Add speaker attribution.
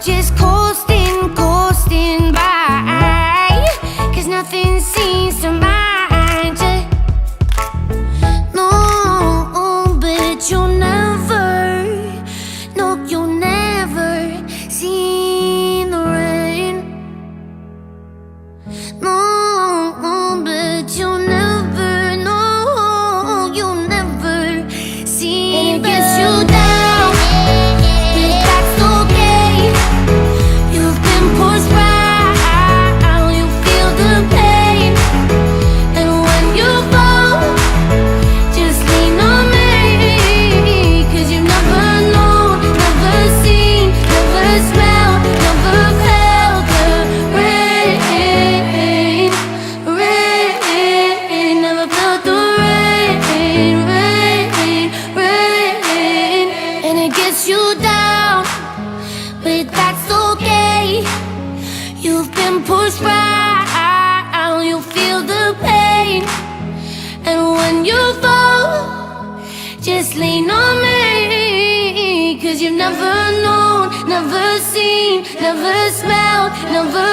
Speaker 1: just coasting, coasting by, 'cause nothing seems to mind you. No, but you'll never, no, you'll never see the rain. No, but you'll never, no, you'll never see. And it gets you down, but that's okay. You've been pushed right, you feel the pain. And when you fall, just lean on me, 'cause you've never known, never seen, never smelled, never felt the rain, rain, never felt the rain, rain, rain. And it gets you down, but that's okay. You've been pushed right, you feel the pain. And when you fall, just lean on me, 'cause you've never known, never seen, never smelled, never